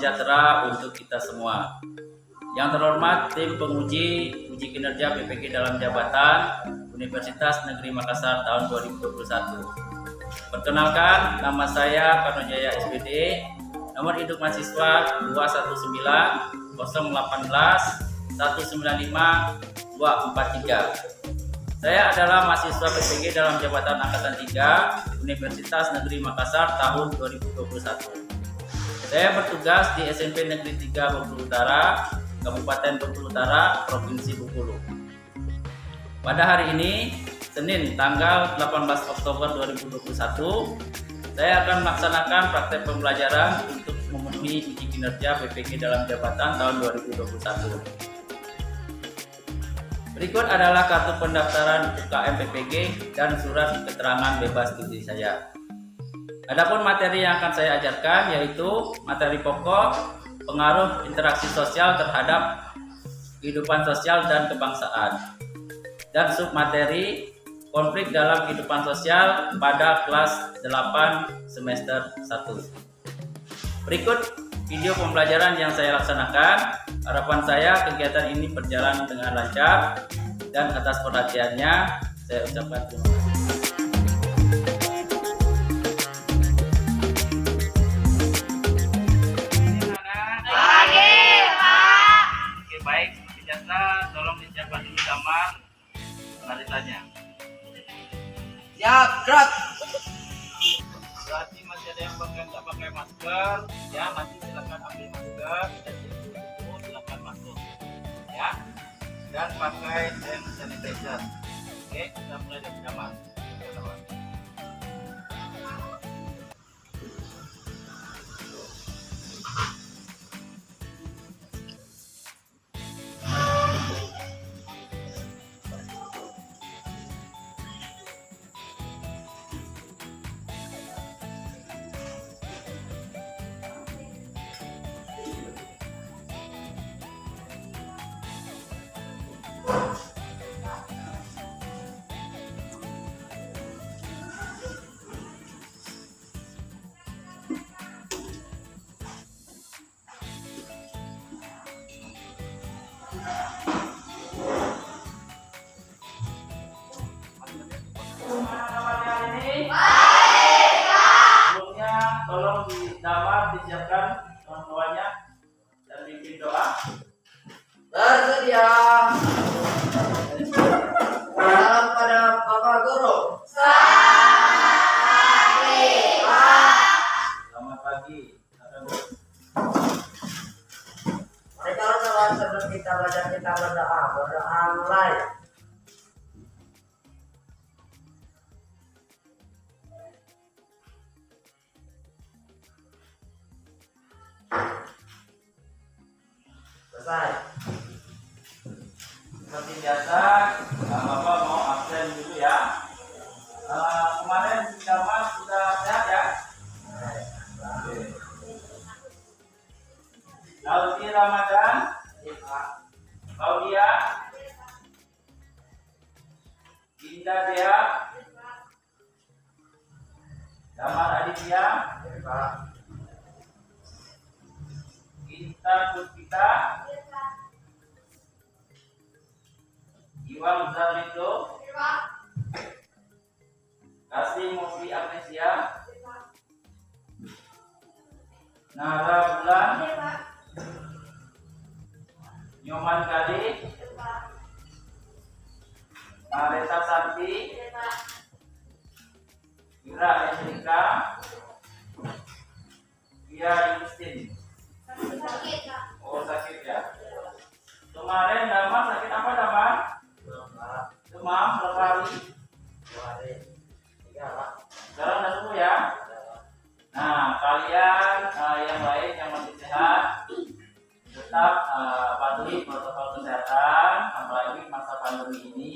sejahtera untuk kita semua. Yang terhormat tim penguji uji kinerja PPG dalam jabatan Universitas Negeri Makassar tahun 2021. Perkenalkan, nama saya Karno Jaya SPD, nomor induk mahasiswa 219 018 195 243. Saya adalah mahasiswa PPG dalam jabatan Angkatan 3 Universitas Negeri Makassar tahun 2021. Saya bertugas di SMP Negeri 3 Bengkulu Utara, Kabupaten Bengkulu Utara, Provinsi Bengkulu. Pada hari ini, Senin tanggal 18 Oktober 2021, saya akan melaksanakan praktek pembelajaran untuk memenuhi uji kinerja PPG dalam jabatan tahun 2021. Berikut adalah kartu pendaftaran UKM PPG dan surat keterangan bebas studi saya. Adapun materi yang akan saya ajarkan yaitu materi pokok, pengaruh interaksi sosial terhadap kehidupan sosial dan kebangsaan, dan submateri konflik dalam kehidupan sosial pada kelas 8 semester 1. Berikut video pembelajaran yang saya laksanakan. Harapan saya kegiatan ini berjalan dengan lancar, dan atas perhatiannya saya ucapkan terima kasih. Oke, baik, biasa tolong disiapkan dulu kamar barisanya. Siap, gerak. Berarti masih ada yang nggak pakai masker, ya nanti silakan ambil masker dan silakan masuk, ya, dan pakai hand sanitizer. Oke, kita mulai dari kamar. Sebelumnya tolong di damar disiapkan kawan-kawannya dan bimbing doa. Bersedia. Salam pada Bapak Guru. Selamat pagi. Mari kawan-kawan, sebelum kita berdoa mulai. Selesai. Seperti biasa, Bapak mau absen dulu ya. Kemarin di kamar sudah sehat ya. Laudi Ramadan, Claudia, Dinda Dea, Damar Aditya, Intan Puspita, Iwan Zarlindo, Kasih Mofi Agnesia, Nara Bulan, Nyoman Kali, Mareta Santi, Ira Esrika, Via Yustin. Oh, sakit ya. Kemarin Damar sakit apa, Damar? Demam berapa hari? 2 hari. 3 lah. Sekarang udah sembuh ya. Nah, kalian yang lain yang masih sehat tetap patuhi protokol kesehatan, apalagi masa pandemi ini.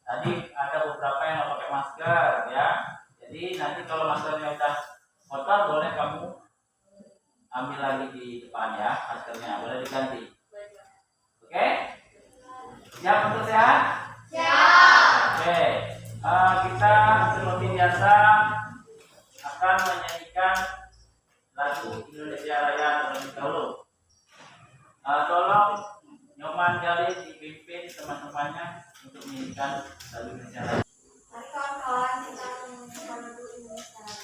Tadi ada beberapa yang nggak pakai masker ya. Jadi nanti kalau maskernya udah kotor, boleh kamu ambil lagi di depan ya, maskernya boleh diganti. Oke? Siap untuk sehat? Siap. Oke. Kita seperti biasa akan menyanyikan lagu Indonesia Raya terlebih dahulu. Tolong Nyoman Gali dipimpin teman-temannya untuk menyanyikan lagu Indonesia Raya. Mari kawan-kawan kita menyanyikan lagu Indonesia Raya.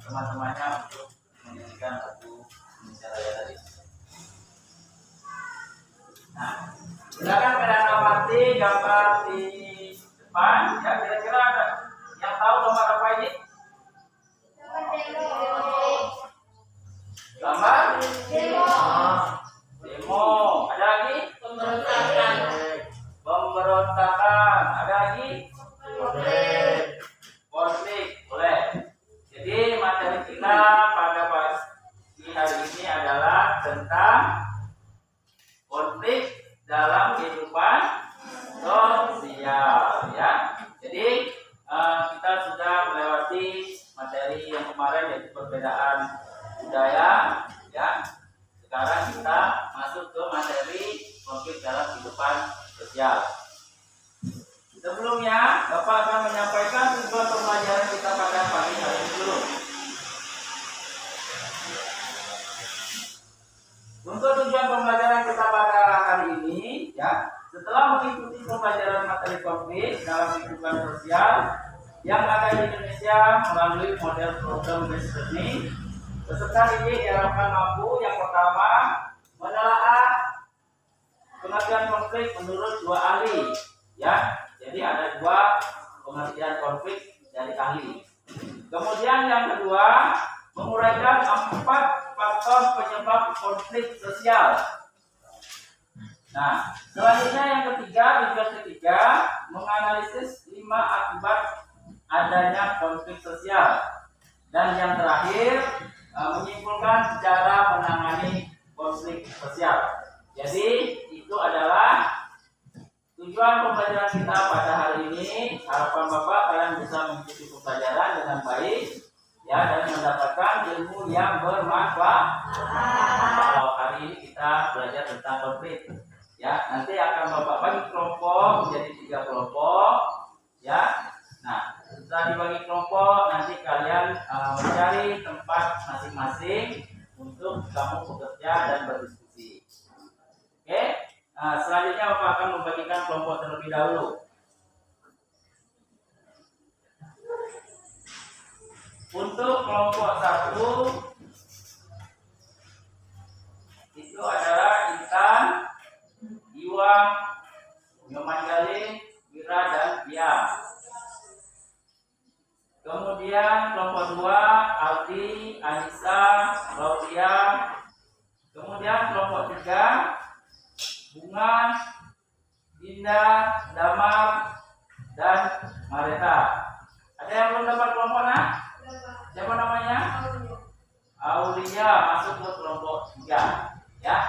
Teman-temannya untuk menyanyikan lagu Indonesia Raya tadi. Nah, silakan kalian amati gambar di depan. Ya, kira-kira ada yang tahu gambar apa ini? Gambar demo. Ada lagi? Pemberontakan. Ada lagi? Konflik. Boleh. Jadi materi kita pada pagi hari ini adalah tentang konflik dalam kehidupan sosial, ya. Jadi kita sudah melewati materi yang kemarin yaitu perbedaan budaya, ya. Sekarang kita masuk ke materi konflik dalam kehidupan sosial. Sebelumnya, Bapak akan menyampaikan tujuan pembelajaran kita pada pagi hari ini dulu. Untuk tujuan pembelajaran kita pada hari ini, ya, setelah mengikuti pembelajaran materi konflik dalam kehidupan sosial yang ada di Indonesia melalui model program based learning, peserta didik diharapkan mampu yang pertama menelaah pengertian konflik menurut dua ahli, ya. Jadi ada dua pengertian konflik dari ahli. Kemudian yang kedua, menguraikan 4 faktor penyebab konflik sosial. Nah, selanjutnya yang ketiga, tujuan ketiga, menganalisis 5 akibat adanya konflik sosial. Dan yang terakhir, menyimpulkan cara menangani konflik sosial. Jadi, itu adalah tujuan pembelajaran kita pada hari ini. Harapan Bapak kalian bisa mengikuti pembelajaran dengan baik, ya, dan mendapatkan ilmu yang bermanfaat. Kalau hari ini kita belajar tentang konflik, ya, nanti akan Bapak bagi kelompok menjadi 3 kelompok, ya. Nah, setelah dibagi kelompok, nanti kalian mencari tempat masing-masing untuk kamu bekerja dan berdiskusi. Oke? Nah, selanjutnya Bapak akan membagikan kelompok terlebih dahulu. Untuk kelompok 1 itu adalah Intan, Iwang, Nyoman Gali, Wira, dan Pia. Kemudian kelompok 2 Aldi, Anissa, Claudia. Kemudian kelompok 3 Bunga, Dinda, Damar, dan Mareta. Ada yang belum dapat kelompok, nak? Siapa namanya? Aulia, dia masuk ke kelompok 3, ya.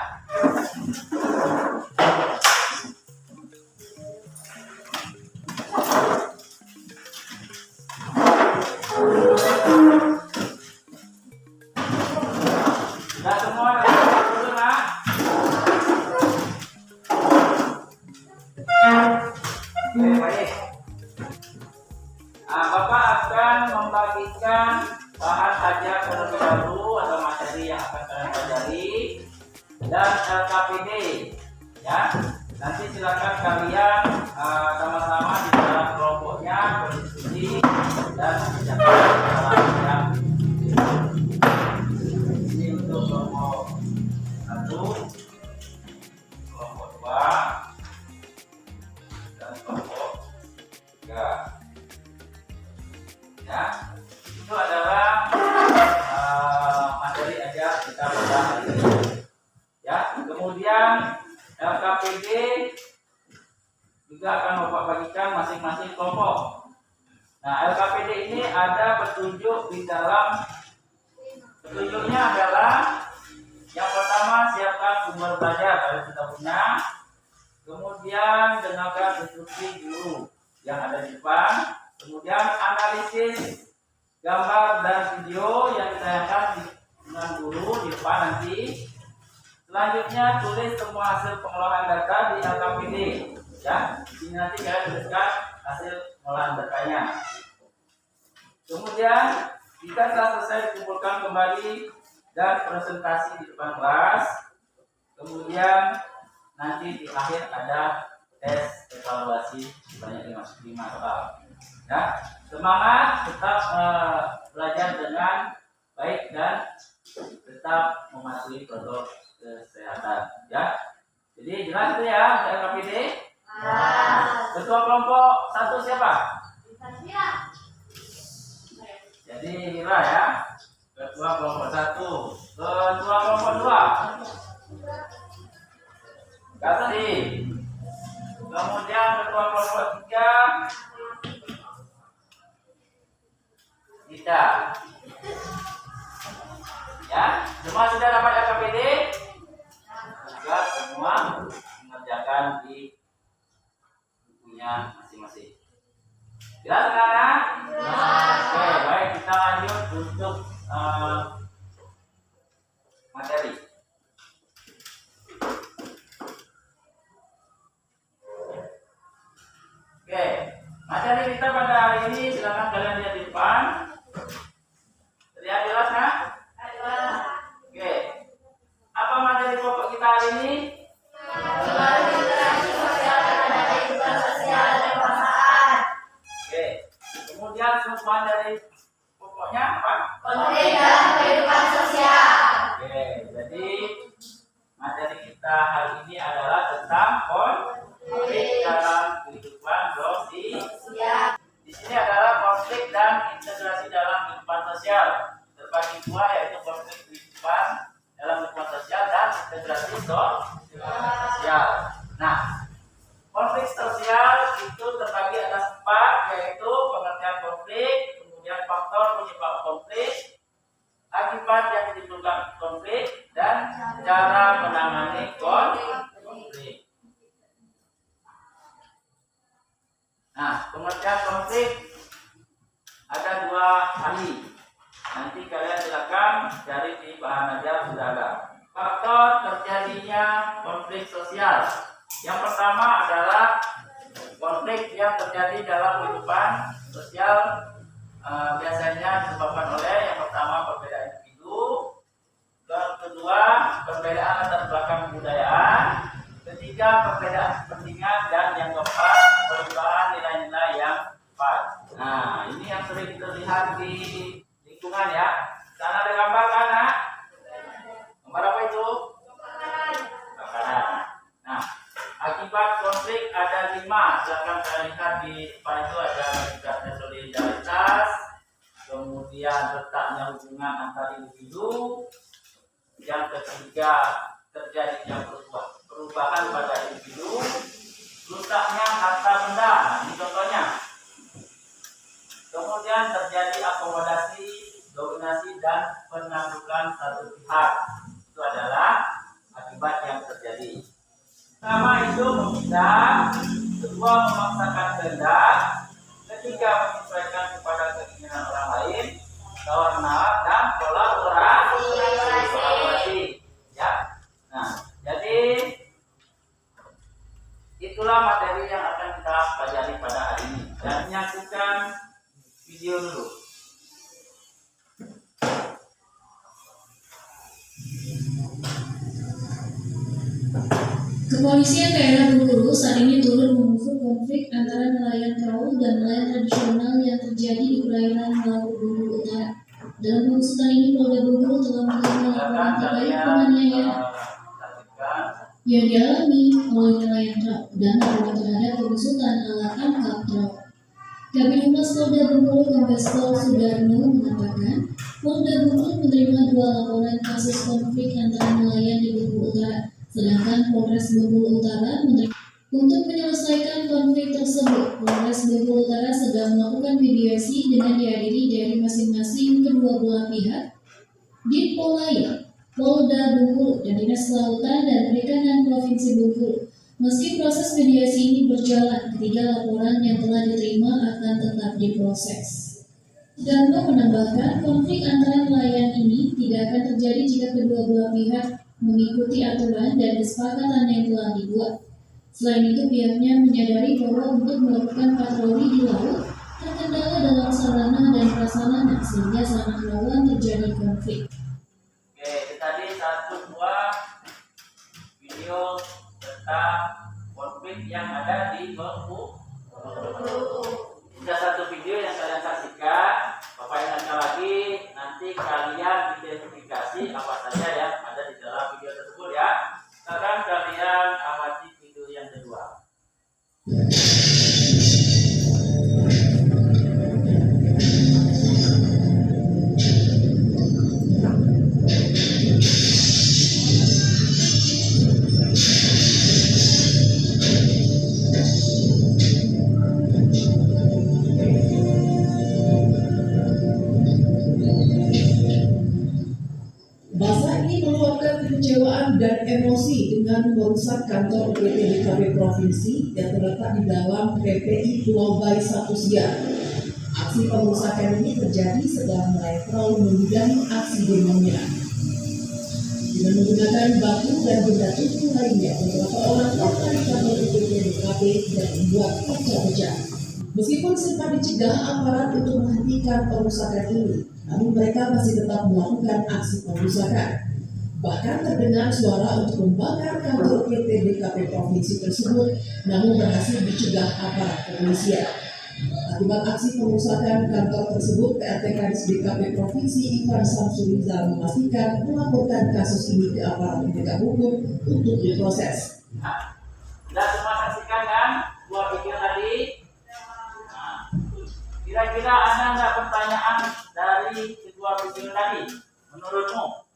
Sudah semua dulu, Nak? Oke, baik. Nah, Bapak akan membagikan bahan ajar terlebih dahulu atau materi yang akan kalian pelajari dan LKPD, ya. Nanti silakan kalian sama-sama di dalam kelompoknya berdiskusi dan membicarakan yang ini untuk kelompok 1, kelompok 2, dan kelompok 3. Ya, itu adalah materi ajar kita pada hari ini. Ya, kemudian LKPD juga akan Bapak bagikan masing-masing kelompok. Nah, LKPD ini ada petunjuk di dalam. Petunjuknya adalah yang pertama, siapkan sumber belajar kalau sudah punya. Kemudian dengarkan instruksi guru yang ada di depan. Kemudian analisis gambar dan video yang ditayangkan dengan guru di depan nanti. Selanjutnya tulis semua hasil pengolahan data di LKPD. Ya, di sini nanti kalian tuliskan hasil pengolahan datanya. Kemudian jika telah selesai dikumpulkan kembali dan presentasi di depan kelas. Kemudian nanti di akhir ada tes evaluasi sebanyak 5 soal. Ya, semangat tetap belajar dengan baik dan tetap mematuhi protokol kesehatan. Ya, jadi jelas itu ya LKPD. Ketua kelompok 1 siapa? Jadi Mira ya. Ketua kelompok 1. Ketua kelompok 2. Kasih. Kemudian ketua kelompok 3. Kita. Ya, semua sudah dapat LKPD? Juga semua mengerjakan di bukunya masing-masing. Jelas sekarang? Oke, baik, kita lanjut untuk materi. Oke, materi kita pada hari ini silakan kalian lihat di depan. Terlihat jelas kan? Oke, apa materi pokok kita hari ini? Oke, kemudian semua dari pokoknya apa? Oke, jadi materi kita hari ini adalah tentang konflik dalam kehidupan sosial. Di sini adalah konflik dan integrasi dalam kehidupan sosial. Terbagi dua, yaitu konflik kehidupan dalam kehidupan sosial dan integrasi sosial. Nah, konflik sosial itu terbagi atas 4, yaitu pengertian konflik, kemudian faktor penyebab konflik, akibat yang ditimbulkan konflik, dan cara menangani konflik. Nah, pengertian konflik ada 2 kali. Nanti kalian silakan cari di bahan ajar sudah ada. Faktor terjadinya konflik sosial. Yang pertama adalah konflik yang terjadi dalam kehidupan sosial, biasanya disebabkan oleh yang pertama perbedaan individu, yang kedua perbedaan latar belakang kebudayaan, ketiga perbedaan kepentingan, dan yang keempat perubahan nilai-nilai yang tepat. Nah, ini yang sering kita lihat di lingkungan ya. Sana ada gambar kan? Gambar apa itu? Makanan. Nah, akibat konflik ada 5. Silakan kalian lihat di depan itu ada meningkatnya solidaritas, kemudian letaknya hubungan antar individu, yang ketiga terjadinya perubahan pada individu, rusaknya harta benda. Nah, ini contohnya. Kemudian terjadi akomodasi dominasi dan penaklukan satu pihak. Itu adalah akibat yang terjadi. Pertama itu meminta, kedua memaksakan kehendak, ketiga menyesuaikan kepada keinginan orang lain, dan kolaborasi. Ya. Nah, jadi itulah materi yang akan kita pelajari pada hari ini. Dan menyaksikan video dulu. Kepolisian daerah Bengkulu saat ini turut mengusut konflik antara nelayan perahu dan nelayan tradisional yang terjadi di perairan Laut Bengkulu Utara. Dalam pengusutan ini, Polda Bengkulu telah menerima laporan terkait penganiayaan yang dialami oleh nelayan perahu dan laporan terhadap pengusutan alat tangkap perahu. Kabid Humas Polda Bengkulu Kombes Pol Sudarno mengatakan, Polda Bengkulu menerima 2 laporan kasus konflik antara nelayan di Bengkulu Utara. Sedangkan Polres Bengkulu Utara untuk menyelesaikan konflik tersebut, Polres Bengkulu Utara sedang melakukan mediasi dengan dihadiri dari masing-masing kedua belah pihak, Ditpolair, Polda Bengkulu, dan Dinas Kelautan dan Perikanan Provinsi Bengkulu. Meski proses mediasi ini berjalan, ketiga laporan yang telah diterima akan tetap diproses. Sudarno menambahkan, konflik antara nelayan ini tidak akan terjadi jika kedua belah pihak mengikuti aturan dan kesepakatan yang telah dibuat. Selain itu, pihaknya menyadari bahwa untuk melakukan patroli di laut terkendala dalam sarana dan prasarana sehingga sangat rawan terjadi konflik. Oke, itu tadi 1 buah video tentang konflik yang ada di Bengkulu. Sudah 1 video yang kalian saksikan. Bapak ingatkan lagi, nanti kalian identifikasi apa saja yang ada di dalam video tersebut ya. Sekarang kalian amati video yang kedua. Masa ini meluapkan kekecewaan dan emosi dengan merusak kantor PT DKP Provinsi yang terletak di dalam PPI Pulau Bai 1 Siak. Aksi perusakan ini terjadi setelah nelayan perahu menyudahi aksi demonya. Dengan menggunakan batu dan benda tumpul lainnya, beberapa orang korban di kantor PT DKP tidak membuat pecah-pecah. Meskipun sempat dicegah aparat untuk menghentikan perusakan ini, namun mereka masih tetap melakukan aksi perusakan. Bahkan terdengar suara untuk membakar kantor PT DKP Provinsi tersebut, namun berhasil dicegah aparat kepolisian. Akibat aksi perusakan kantor tersebut, PRT Kadis DKP Provinsi Ivan Samsurizal memastikan melaporkan kasus ini ke aparat penegak hukum untuk diproses. Sudah semua saksikan kan 2 video tadi? Kira-kira ada nggak pertanyaan dari kedua video tadi? Menurutmu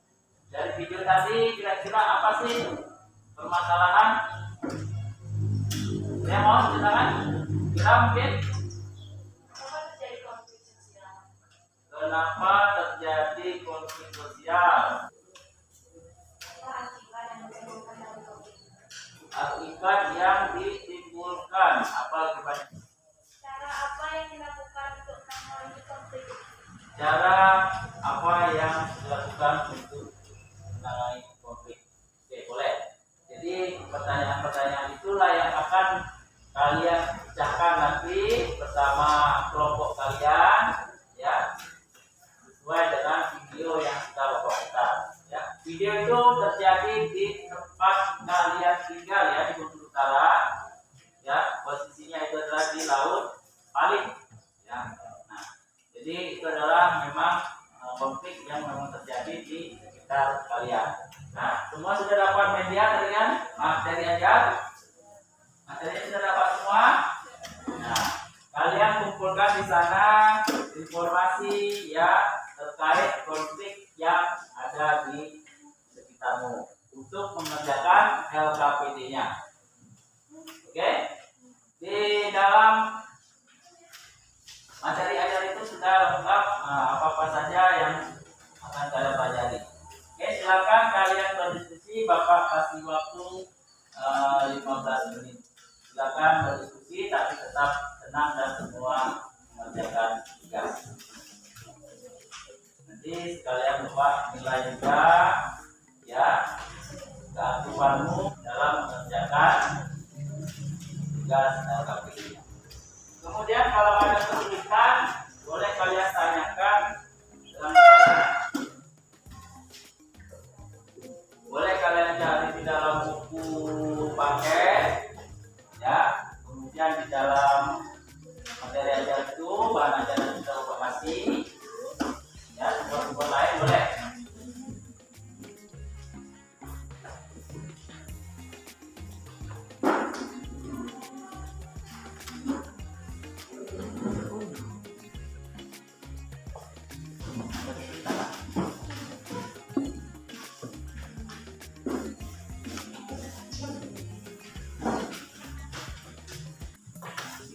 dari video tadi kira-kira apa sih permasalahan? Saya mau ceritakan? Kira mungkin? Kenapa terjadi konflik sosial? Akibat yang ditimbulkan apa akibatnya? Cara apa yang dilakukan untuk menangani konflik? Cara apa yang dilakukan untuk menangani konflik? Oke, boleh. Jadi pertanyaan-pertanyaan itulah yang akan kalian pecahkan nanti bersama kelompok kalian, ya, sesuai dengan video yang sudah Bapak putar. Ya, video itu terjadi di tempat kalian tinggal ya di Bengkulu Utara. Ya, posisinya itu adalah di Laut Paling. Ya, nah, jadi itu adalah memang konflik yang memang terjadi di sekitar kalian. Nah, semua sudah dapat media tadi kan? Materi ajar. Materi sudah dapat semua. Nah, kalian kumpulkan di sana informasi ya terkait konflik yang ada di sekitarmu untuk mengerjakan LKPD-nya. Oke? Di dalam materi ajar itu sudah lengkap apa-apa saja yang Jadi sekalian lupa nilai juga ya keaktifanmu dalam mengerjakan tugas LKP. Kemudian kalau ada kesulitan boleh kalian tanyakan dalam boleh kalian cari di dalam buku paket ya, kemudian di dalam materi ajar itu bahan ajaran kita kasih ya, sumber-sumber lain boleh.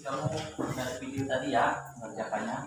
Kamu dari video tadi ya mengerjakannya.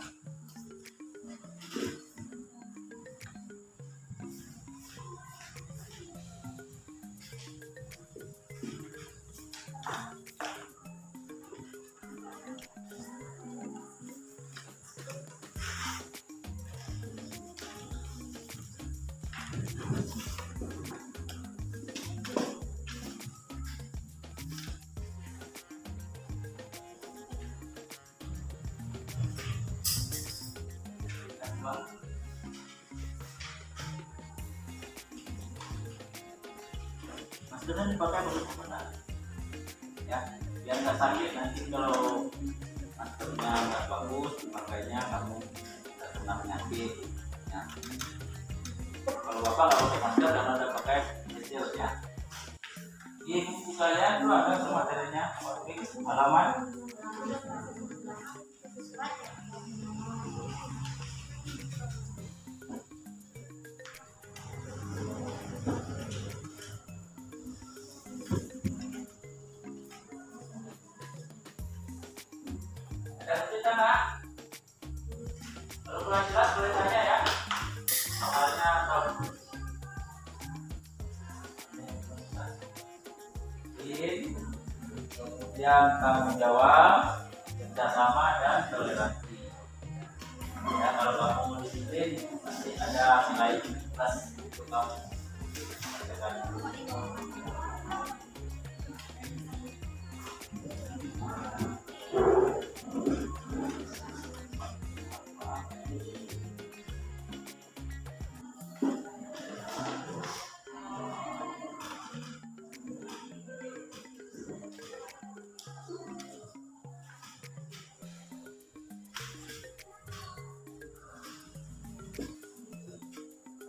Maskernya dipakai benar ya, biar nggak sakit. Nanti kalau maskernya nggak bagus dimakainya kamu nggak kena penyakit ya. Kalau bapak nggak pakai masker karena udah pakai facial ya. Di buku kalian tuh ada tuh materinya, halaman ada kesulitan nggak? Kalau kurang jelas boleh tanya ya. Awalnya tahu. Kemudian tanggung jawab, kerjasama dan toleransi. Ya, kalau kamu disiplin pasti ada nilai plus untuk kamu.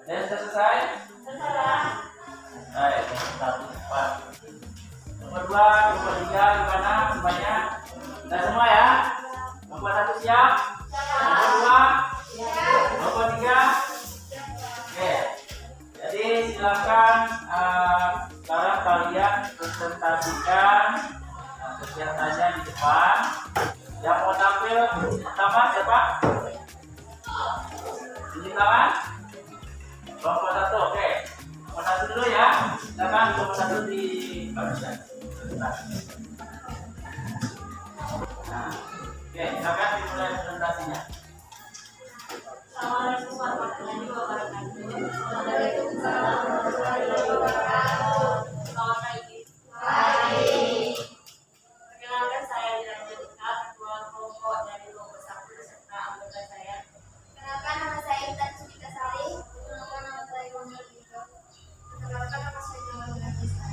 Ada yang sudah selesai? Selesai. Satu cepat. Nomor 2, nomor 3 gimana semuanya? Sudah semua ya? Nomor 1 siap? Nomor 2? Nomor 3? Oke. Jadi silakan sekarang kalian presentasikan kegiatannya di depan. Yang mau tampil pertama siapa? Tunjuk tangan. Kelompok 1, oke. Kelompok 1 dulu ya. Silakan kelompok 1 di bagian. Nah, oke, silakan dimulai presentasinya. Assalamualaikum warahmatullahi wabarakatuh. Waalaikumsalam warahmatullahi wabarakatuh. Selamat pagi. Baik. Perkenalkan saya Dira, ketua kelompok dari kelompok 1 serta anggota saya. Perkenalkan nama saya Intan Sudika Sari. Perkenalkan nama saya Gonal Dito. Perkenalkan nama saya Jamal Nafisa.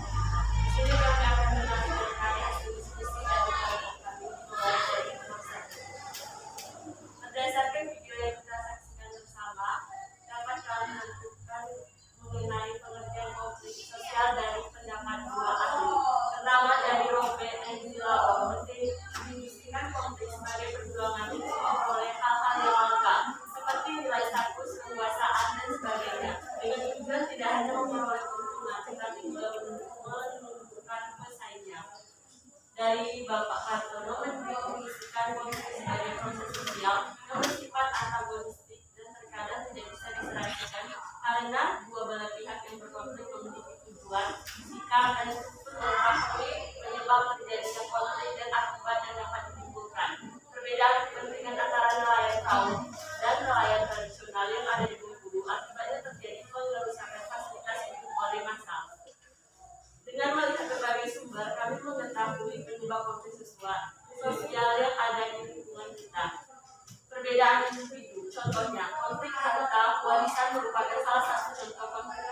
Di sini kami akan menjelaskan karya diskusi dan kelompok kami mulai dari kelompok 1. Berdasarkan video yang kita saksikan bersama, dapat kami menentukan mengenai pengertian konflik sosial dari pendapat dua ahli. Pertama dari Robert Angela Oberti, mendiskusikan konflik sebagai perjuangan hidup memperoleh hal-hal yang langka, seperti nilai status, kekuasaan, dan sebagainya. Dengan tujuan tidak hanya memperoleh keuntungan, tetapi juga menentukan pesaingnya. Dari Bapak Kartono mendefinisikan konflik sebagai proses sosial yang bersifat antagonistik dan terkadang tidak bisa diselesaikan karena dua belah pihak yang berkonflik memiliki tujuan, sikap, dan struktur mengetahui penyebab terjadinya konflik dan akibat yang dapat ditimbulkan. Perbedaan kepentingan antara nelayan kaum dan nelayan tradisional yang ada di Bengkulu Konflik harta warisan merupakan salah satu contoh konflik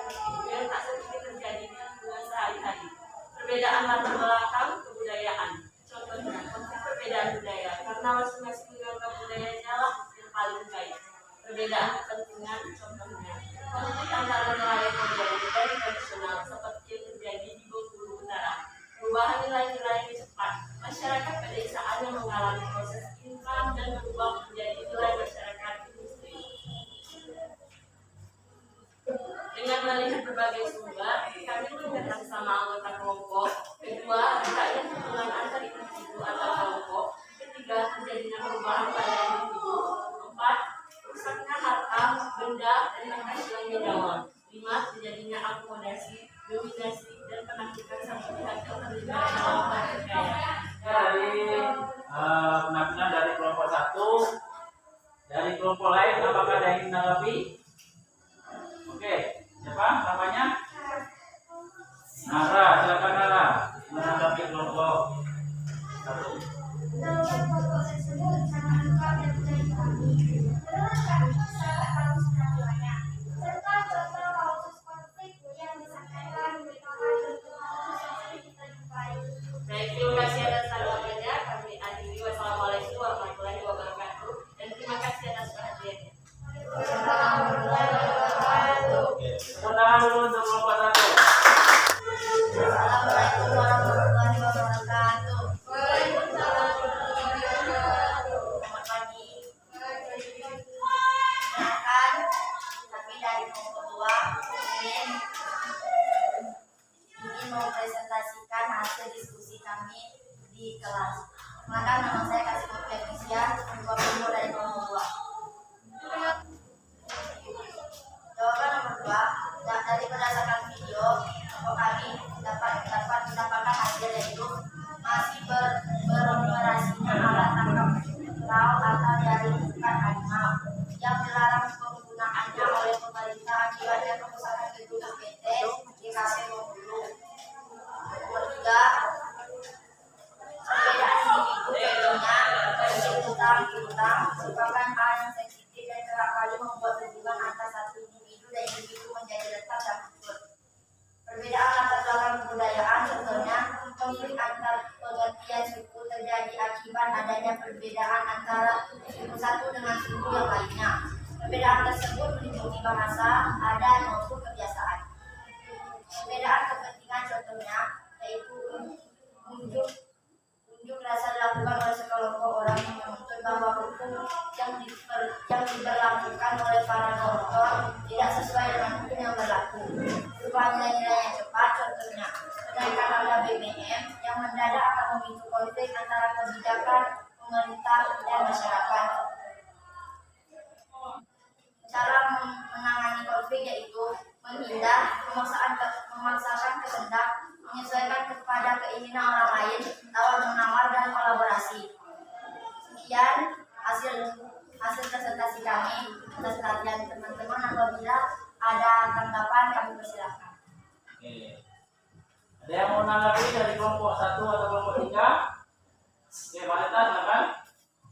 yang tak sedikit terjadi di lingkungan sehari-hari. Perbedaan latar belakang kebudayaan. Contohnya, konflik perbedaan budaya karena masing-masing menganggap budayanya lah yang paling baik. Perbedaan kepentingan, contohnya konflik antara nelayan modern dan tradisional seperti yang terjadi di Bengkulu Utara. Perubahan nilai-nilai yang cepat. Masyarakat pedesaan yang mengalami proses income dan berubah menjadi nilai masyarakat industri. Dengan melihat berbagai sumber, kami melihat sama anggota kelompok. Kedua, tidaknya hubungan antar individu atau kelompok. Ketiga, terjadinya perubahan pada individu. Empat, rusaknya harta, benda, dan bekas hilangnya nyawa. Lima, terjadinya akomodasi, dominasi, dan penafikan satu pihak yang terlibat dalam pertikaian. Dari penampilan dari kelompok satu, dari kelompok lain, apakah ada yang menanggapi? Oke, siapa namanya? Nara, silakan Nara menanggapi kelompok satu. Dalam kelompok tersebut sangat lengkap dan menjadi kami. Menurut kami sangat bagus penampilannya. Serta contoh kausus konflik yang disampaikan merupakan contoh kausus yang sering kita jumpai. Baik, terima kasih atas tanggapannya. Kami akhiri. Wassalamualaikum warahmatullahi wabarakatuh. Dan terima kasih atas perhatiannya. Oke, tenang dulu untuk kelompok satu. Assalamualaikum warahmatullahi wabarakatuh. Selamat pagi. Silakan kami dari kelompok 2 ingin mempresentasikan hasil diskusi kami di kelas. Maka nama saya Kasih Novianisya, kelompok dari kelompok 2. Jawaban nomor 2, dari berdasarkan video kelompok kami dapat mendapatkan hasil yaitu masih beroperasinya alat tangkap laut atau jaring ikan harimau yang dilarang penggunaannya oleh pemerintah akibatnya kerusakan gedung PT GKP Bengkulu. Nomor 3, perbedaan individu tentunya piutang merupakan hal yang sensitif dan kerap kali membuat hubungan antara satu individu dan individu menjadi retak dan hancur. Perbedaan latar belakang kebudayaan, contohnya konflik antar pengertian suku terjadi akibat adanya perbedaan antara suku satu dengan suku yang lainnya. Perbedaan tersebut meliputi bahasa, adat maupun kebiasaan. Perbedaan kepentingan, contohnya yaitu unjuk rasa dilakukan oleh sekelompok orang yang menuntut bahwa hukum yang diberlakukan oleh para koruptor tidak sesuai dengan hukum yang berlaku. Perubahan nilai-nilai yang cepat, contohnya kenaikan harga BBM yang mendadak akan memicu konflik antara kebijakan pemerintah dan masyarakat. Cara menangani konflik yaitu menghindar, memaksakan kehendak, menyesuaikan kepada keinginan orang lain, tawar-menawar, dan kolaborasi. Sekian hasil presentasi kami. Atas perhatian teman-teman, apabila ada tanggapan kami persilakan. Oke. Ada yang mau menanggapi dari kelompok satu atau kelompok 3? Oke, Valeta, silakan.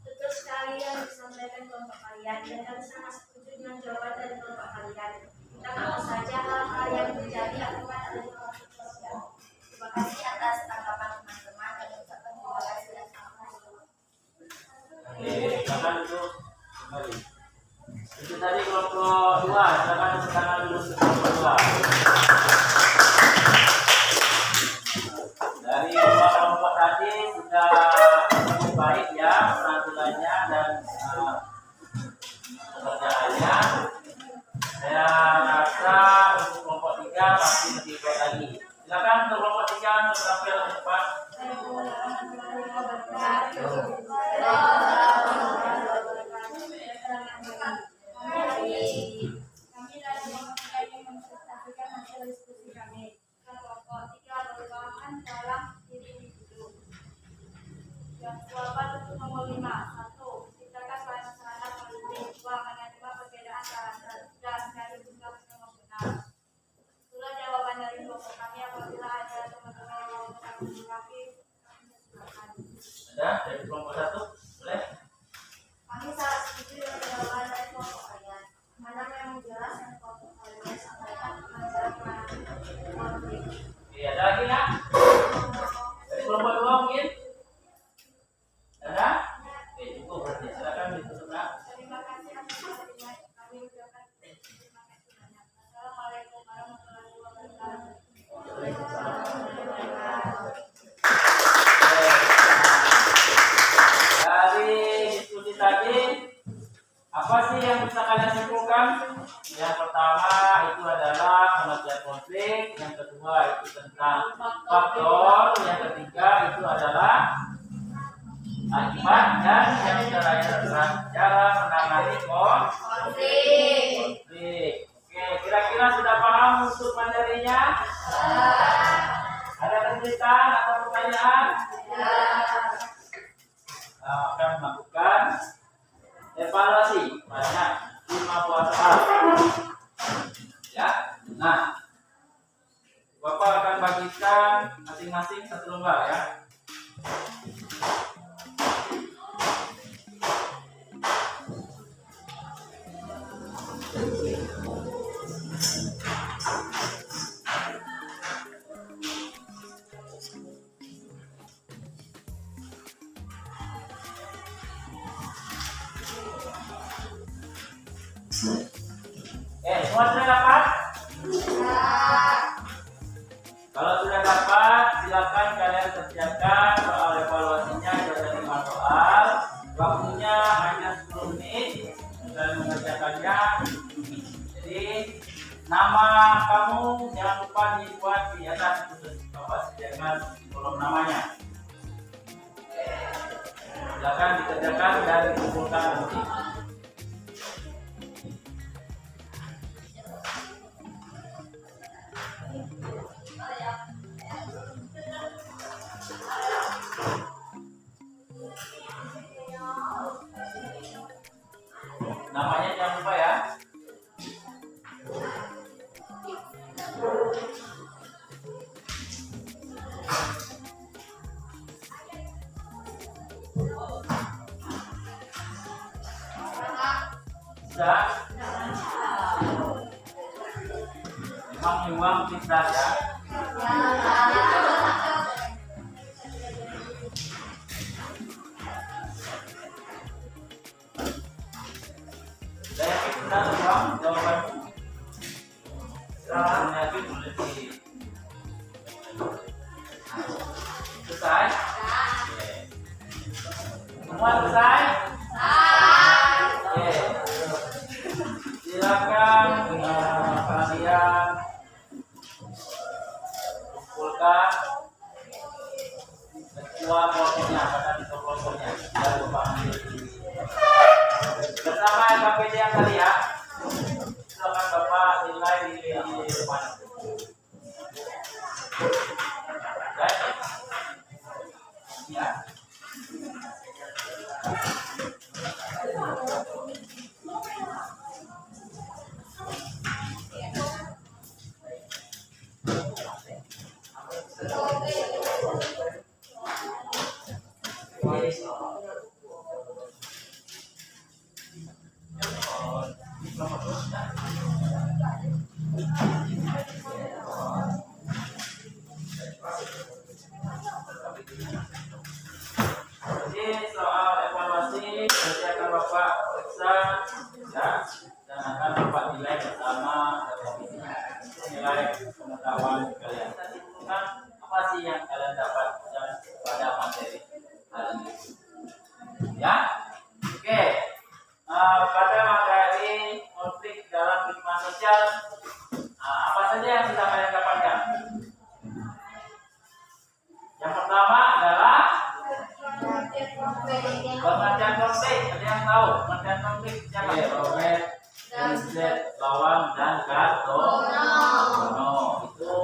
Betul sekali yang disampaikan kelompok kalian, dan kami sangat setuju dengan jawaban dari kelompok kalian. Tentang apa saja hal-hal yang terjadi akibat adanya konflik sosial. Terima kasih atas tanggapan teman-teman dan ucapan terima kasih dan selamat. Oke, silakan duduk kembali. Itu tadi kelompok 2, silakan tepuk tangan dulu untuk kelompok 2. Dari dua kelompok tadi sudah cukup baik ya peraturannya dan pekerjaannya. Saya rasa untuk kelompok 3 pasti lebih baik lagi. Silakan untuk kelompok 3 untuk tampil lebih cepat. Kami dari kelompok ingin mempresentasikan hasil diskusi kami. Kelompok 3 merupakan dalam diri individu. Yang jawaban untuk nomor 5, 1. Ciptakan sarana politik. 2. Menerima perbedaan cara jelas yang kalian sampaikan pelajaran konflik. Iya, ada lagi ya? Dari kelompok 2 mungkin? Ada? Oke, cukup berarti. Silakan ditutup nak. Terima kasih atas perhatian kami ucapkan terima kasih banyak. Assalamualaikum warahmatullahi wabarakatuh. Dari diskusi tadi, apa sih yang bisa kalian simpulkan? Yang pertama itu adalah pengertian konflik, yang kedua itu tentang faktor, yang ketiga itu adalah akibat, dan yang terakhir adalah cara menangani konflik. Oke, kira-kira sudah paham untuk materinya? Ada kesulitan atau pertanyaan? Akan melakukan evaluasi pada 5 buah soal. Ya, nah, Bapak akan bagikan masing-masing 1 lembar ya. Semua sudah dapat? Kalau sudah dapat, silakan kalian kerjakan soal evaluasinya. Ada 5 soal, waktunya hanya 10 menit dan mengerjakannya. Jadi nama kamu jangan lupa dibuat di atas Bapak sediakan kolom namanya. Silakan dikerjakan dan dikumpulkan nanti. Namanya jangan lupa ya. Sudah? Memang kita ya. Saya sudah tahu jawabannya. Jawabannya itu boleh di selesai. Semua selesai. Oke. Silakan kalian kumpulkan ketua kelompoknya pada di kelompoknya dan lupa bersama KPD yang tadi ya. Silakan Bapak nilai di depan. Ya. Jadi soal evaluasi nanti akan Bapak periksa ya, dan akan Bapak nilai bersama nilai pengetahuan kalian. Kita simpulkan apa sih yang kalian dapat pada materi hari ini. Ya, oke. Pada materi konflik dalam kehidupan sosial, apa saja yang sudah kalian dapatkan? Yang pertama adalah pengertian konflik. Ada yang tahu pengertian konflik? Siapa? Robert, Elizabeth, Lawang, dan Kartono. Itu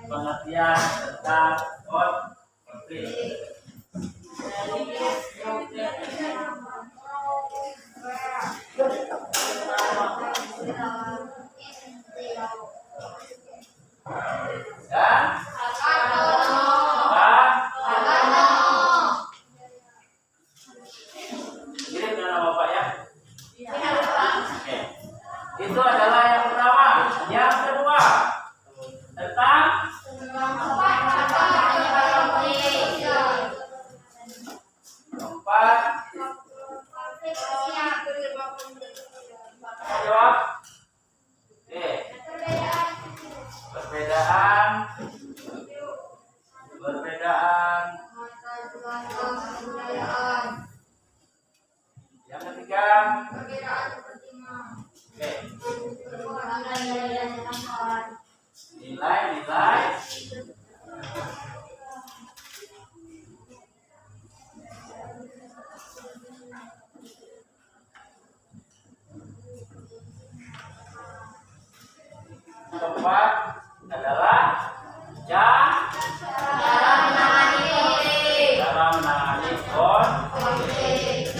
pengertian tentang konflik. Itu adalah yang pertama. Yang kedua tentang keempat. Jawab. Oke. Perbedaan. Yang ketiga. Oke. Nilai. Keempat adalah cara menangani konflik.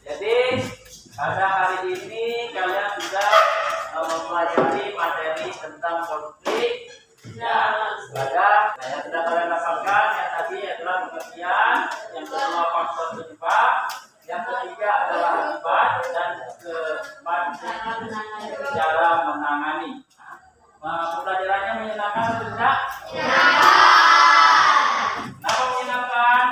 Jadi pada hari ini kalian sudah mempelajari materi tentang konflik. Ya, yang sudah kalian dapatkan yang tadi adalah pengertian, yang kedua faktor penyebab, yang ketiga adalah akibat, dan keempat cara menangani. Pembelajarannya menyenangkan atau tidak? Kenapa menyenangkan?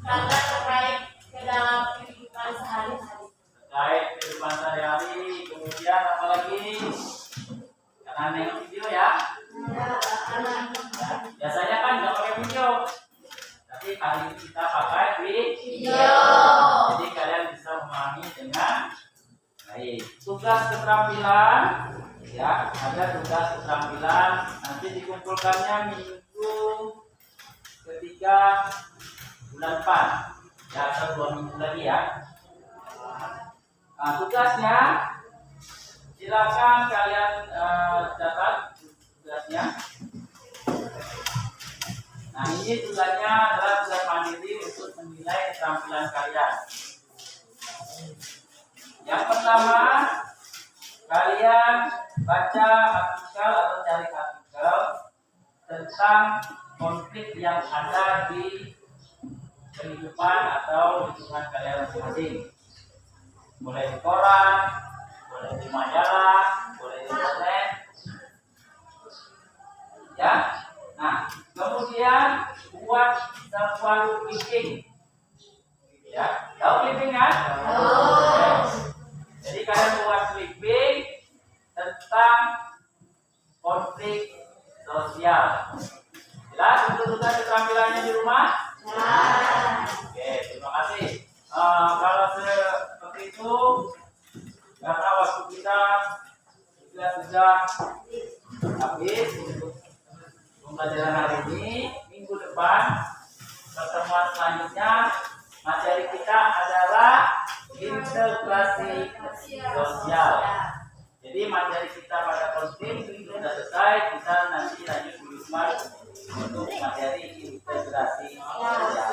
Karena terkait ke dalam kehidupan sehari-hari. Terkait kehidupan sehari-hari, kemudian apa lagi? Karena nengok video ya. Biasanya kan nggak pakai video, tapi kali ini kita pakai video. Jadi kalian bisa memahami dengan baik. Tugas keterampilan, ya, ada tugas keterampilan. Nanti dikumpulkannya minggu ketiga bulan 4, ya, atau 2 minggu lagi ya. Nah, tugasnya silakan kalian catat tugasnya. Nah, ini tugasnya adalah tugas mandiri untuk menilai keterampilan kalian. Yang pertama, kalian baca artikel atau cari artikel tentang konflik yang ada di kehidupan atau lingkungan kalian masing-masing. Boleh di koran, boleh di majalah, boleh di internet. Ya. Nah, kemudian buat sebuah clipping. Ya, tahu clipping kan? Jadi kalian buat clipping tentang konflik sosial. Jelas untuk tugas keterampilannya di rumah? Oke, terima kasih. Kalau seperti itu, karena waktu kita sudah habis untuk pembelajaran hari ini. Minggu depan pertemuan selanjutnya materi kita adalah integrasi sosial. Jadi materi kita pada konflik itu sudah selesai. Kita nanti lanjut di Wisma untuk materi integrasi sosial.